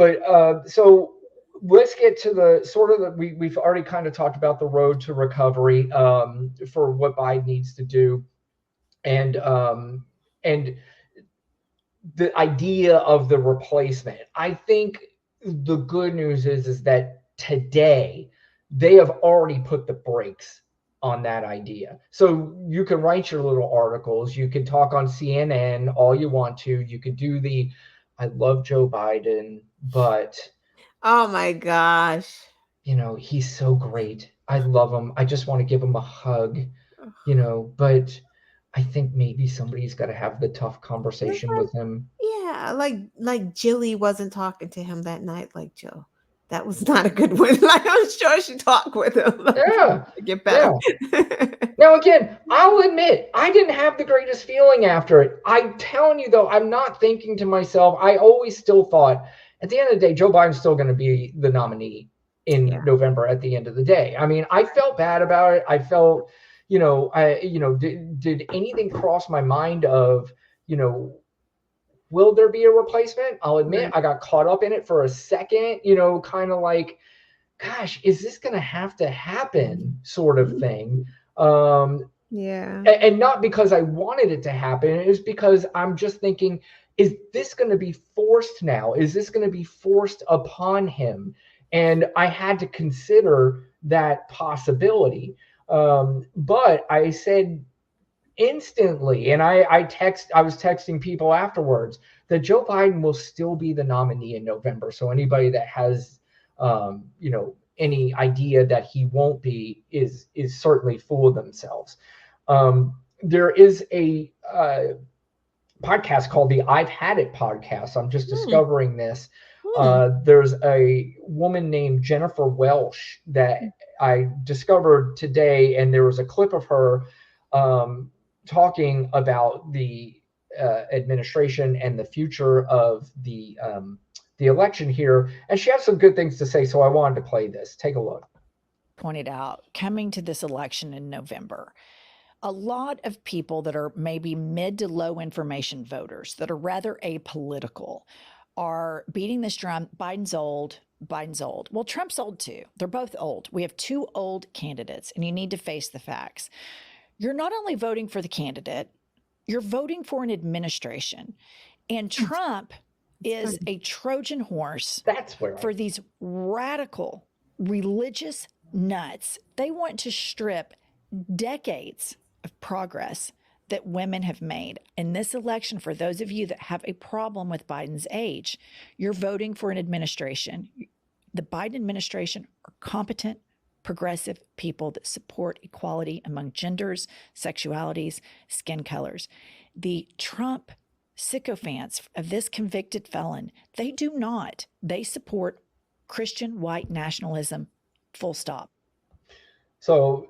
But so let's get to the sort of we've already kind of talked about the road to recovery for what Biden needs to do, and the idea of the replacement. I think the good news is that today they have already put the brakes on that idea. So you can write your little articles, you can talk on CNN all you want to, you could do the I love Joe Biden, but Oh my gosh. he's so great. I love him. I just want to give him a hug, but I think maybe somebody's got to have the tough It's conversation like, with him. yeah, like Jilly wasn't talking to him that night, like Joe. That was not a good one. Like I'm sure she talked with him like, Yeah. to get better. Yeah. Now, again, I'll admit, I didn't have the greatest feeling after it. I'm telling you, though, I'm not thinking to myself, I always still thought, at the end of the day, Joe Biden's still going to be the nominee in Yeah. November at the end of the day. I mean, I felt bad about it. I felt, did anything cross my mind of, you know, will there be a replacement? I'll admit Right. I got caught up in it for a second, kind of like, gosh, is this going to have to happen sort of thing? Um, Yeah. and not because I wanted it to happen, it was because I'm just thinking, is this going to be forced now? Is this going to be forced upon him? And I had to consider that possibility. But I said instantly, and I was texting people afterwards that Joe Biden will still be the nominee in November. So anybody that has, any idea that he won't be is certainly fooled themselves. There is a podcast called the I've Had It podcast. I'm just Hmm. discovering this. Hmm. There's a woman named Jennifer Welsh that I discovered today, and there was a clip of her talking about the administration and the future of the election here. And she has some good things to say, so I wanted to play this. Take a look. Pointed out, coming to this election in November, a lot of people that are maybe mid to low information voters that are rather apolitical are beating this drum. Biden's old. Biden's old. Well, Trump's old too. They're both old. We have two old candidates, and you need to face the facts. You're not only voting for the candidate, you're voting for an administration. And Trump is a Trojan horse That's where for these radical religious nuts. They want to strip decades of progress that women have made. In this election, for those of you that have a problem with Biden's age, you're voting for an administration. The Biden administration are competent, progressive people that support equality among genders, sexualities, skin colors. The Trump sycophants of this convicted felon, they do not. They support Christian white nationalism, full stop. So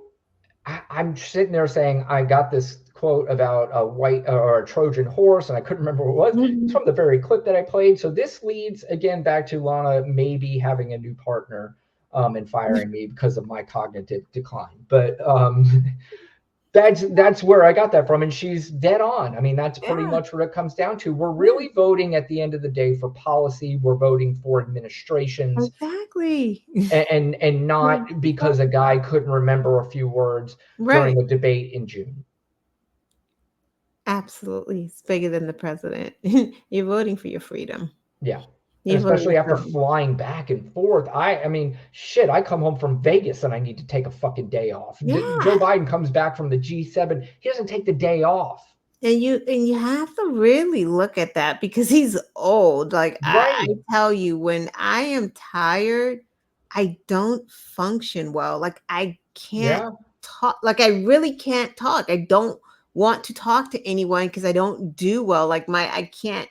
I'm sitting there saying I got this quote about a white or a Trojan horse, and I couldn't remember what it was. It's from the very clip that I played. So this leads again back to Lana maybe having a new partner and firing me because of my cognitive decline. But that's where I got that from, and she's dead on. I mean, that's pretty Yeah. much what it comes down to. We're really voting at the end of the day for policy. We're voting for administrations, Exactly. and not because a guy couldn't remember a few words Right. during a debate in June. Absolutely. It's bigger than the president. You're voting for your freedom. Yeah. And You're voting especially after for flying back and forth. I mean, shit, I come home from Vegas and I need to take a fucking day off. Joe yeah. Biden comes back from the G7. He doesn't take the day off. And you have to really look at that because he's old. Like I Right. tell you, when I am tired, I don't function well. Like I can't Yeah. talk. Like I really can't talk. I don't want to talk to anyone because I don't do well. Like I can't.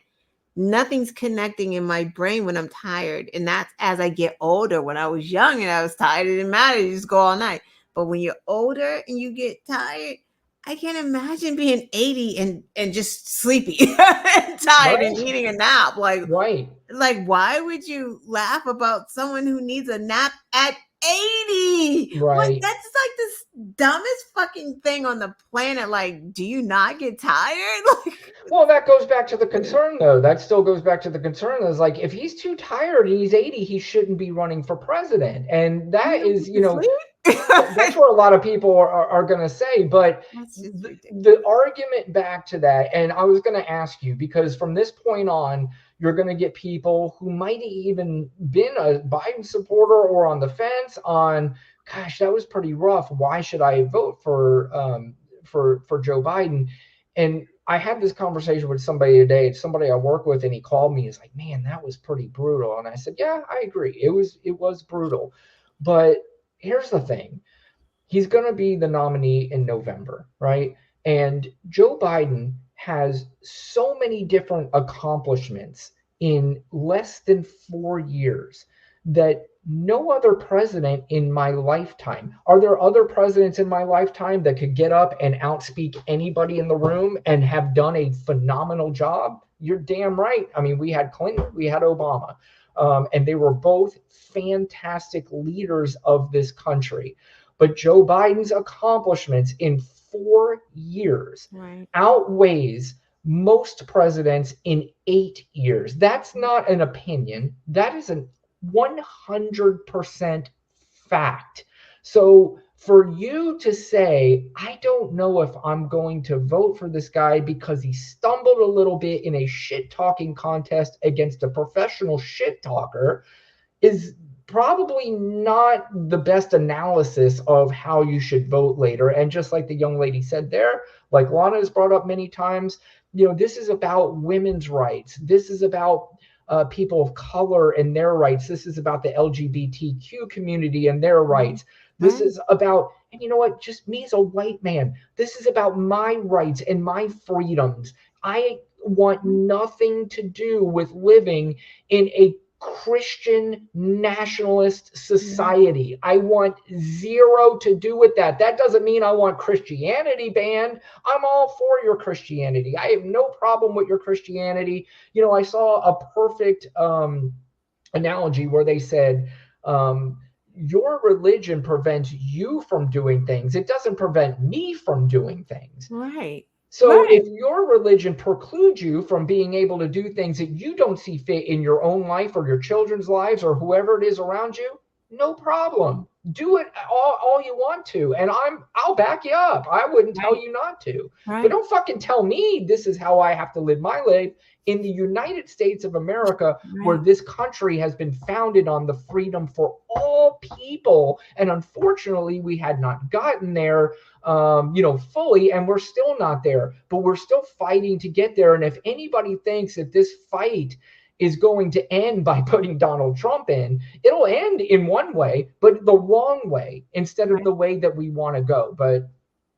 Nothing's connecting in my brain when I'm tired, and that's as I get older. When I was young and I was tired, it didn't matter. You just go all night. But when you're older and you get tired, I can't imagine being 80 and just sleepy and tired and Right. needing a nap. Right. Like why would you laugh about someone who needs a nap at 80. What? Right. That's like this dumbest fucking thing on the planet. Like, do you not get tired? Like, Well, that goes back to the concern, though. That still goes back to the concern. Is like, if he's too tired and he's 80, he shouldn't be running for president. And that you don't is, get to that's sleep. what a lot of people are going to say. But That's just the ridiculous. argument back to that, and I was going to ask you, because from this point on, you're going to get people who might even been a Biden supporter or on the fence on, gosh, that was pretty rough. Why should I vote for Joe Biden? And I had this conversation with somebody today. It's somebody I work with, and he called me. He's like, "Man, that was pretty brutal." And I said, "Yeah, I agree. It was brutal." But here's the thing. He's going to be the nominee in November, right? And Joe Biden has so many different accomplishments in less than 4 years that no other president in my lifetime. Are there other presidents in my lifetime that could get up and outspeak anybody in the room and have done a phenomenal job? You're damn right. I mean, we had Clinton, we had Obama, and they were both fantastic leaders of this country. But Joe Biden's accomplishments in 4 years Right. outweighs most presidents in 8 years. That's not an opinion. That is a 100% fact. So for you to say, I don't know if I'm going to vote for this guy because he stumbled a little bit in a shit talking contest against a professional shit talker, is probably not the best analysis of how you should vote later. And just like the young lady said there, like Lana has brought up many times, this is about women's rights. This is about people of color and their rights. This is about the LGBTQ community and their rights. This Right. is about, and you know what, just me as a white man, this is about my rights and my freedoms. I want nothing to do with living in a Christian nationalist society. I want zero to do with that. That doesn't mean I want Christianity banned. I'm all for your Christianity. I have no problem with your Christianity. I saw a perfect analogy where they said, your religion prevents you from doing things. It doesn't prevent me from doing things. Right. So Right. if your religion precludes you from being able to do things that you don't see fit in your own life or your children's lives or whoever it is around you, no problem. Do it all you want to. And I'll back you up. I wouldn't tell Right. you not to. But Right. don't fucking tell me this is how I have to live my life in the United States of America, where Right. this country has been founded on the freedom for all people. And unfortunately, we had not gotten there fully, and we're still not there, but we're still fighting to get there. And if anybody thinks that this fight is going to end by putting Donald Trump in, it'll end in one way, but the wrong way instead of Right. the way that we want to go. But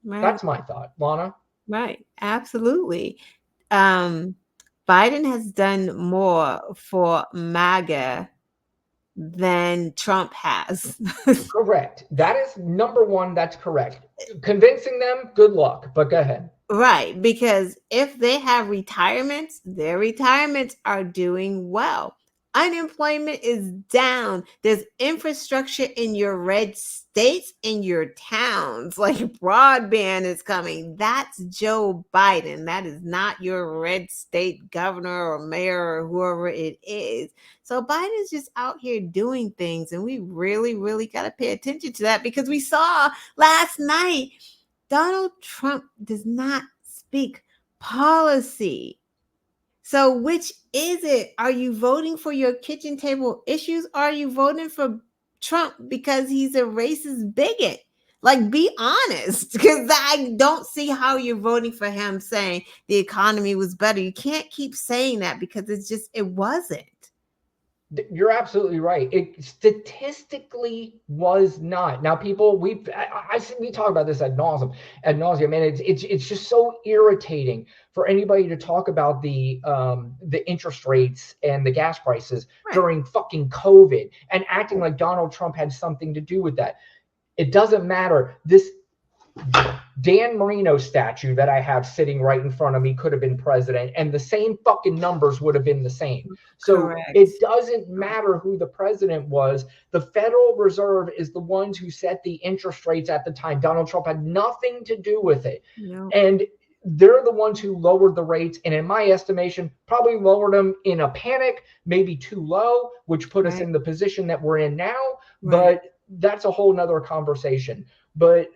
Right. that's my thought, Lana. Right. Absolutely. Um, Biden has done more for MAGA than Trump has. Correct. That is number one. That's correct. Convincing them, good luck, but go ahead. Right, because if they have retirements, their retirements are doing well. Unemployment is down. There's infrastructure in your red states, in your towns, like broadband is coming. That's Joe Biden. That is not your red state governor or mayor or whoever it is. So Biden is just out here doing things, and we really, really got to pay attention to that because we saw last night Donald Trump does not speak policy. So, which is it? Are you voting for your kitchen table issues? Or are you voting for Trump because he's a racist bigot? Like, be honest, because I don't see how you're voting for him saying the economy was better. You can't keep saying that because it wasn't. You're absolutely right. It statistically was not. Now, people, we talk about this ad nauseum, man. It's just so irritating for anybody to talk about the interest rates and the gas prices Right. during fucking COVID and acting like Donald Trump had something to do with that. It doesn't matter. Dan Marino's statue that I have sitting right in front of me could have been president, and the same fucking numbers would have been the same. So Correct. it doesn't matter who the president was. The Federal Reserve is the ones who set the interest rates at the time. Donald Trump had nothing to do with it. No. And they're the ones who lowered the rates. And in my estimation, probably lowered them in a panic, maybe too low, which put us in the position that we're in now. Right. But that's a whole nother conversation. But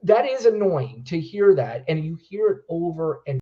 that is annoying to hear that. And you hear it over and